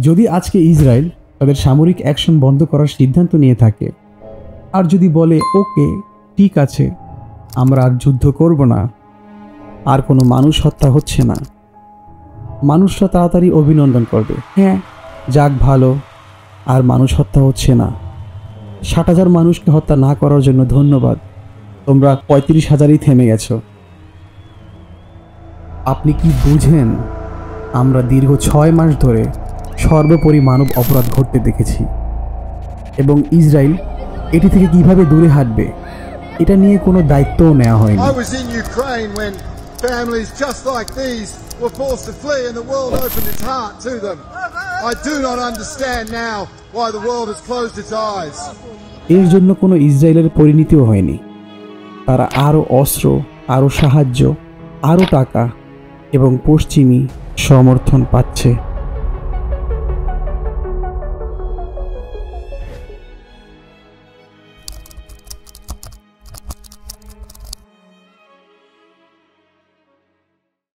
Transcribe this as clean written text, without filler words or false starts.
যদি আজকে ইসরায়েল তাদের সামরিক অ্যাকশন বন্ধ করার সিদ্ধান্ত নিয়ে থাকে আর যদি বলে ওকে ঠিক আছে আমরা আর যুদ্ধ করব না, আর কোনো মানুষ হত্যা হচ্ছে না, মানুষরা তাড়াতাড়ি অভিনন্দন করবে, হ্যাঁ যাক ভালো, আর মানুষ হত্যা হচ্ছে না। 60,000 মানুষকে হত্যা না করার জন্য ধন্যবাদ, তোমরা 35,000ই থেমে গেছো। আপনি কি বুঝেন আমরা দীর্ঘ 6 মাস ধরে সর্বোপরি মানব অপরাধ ঘটতে দেখেছি, এবং ইসরায়েল এটি থেকে কিভাবে দূরে হাঁটবে এটা নিয়ে কোনো দায়িত্বও নেওয়া হয়নি। I was in Ukraine when families just like these were forced to flee and the world opened its heart to them. I do not understand now why the world has closed its eyes. এর জন্য কোনো ইসরায়েলের পরিণতিও হয়নি। তারা আরও অস্ত্র, আরও সাহায্য, আরও টাকা এবং পশ্চিমী সমর্থন পাচ্ছে।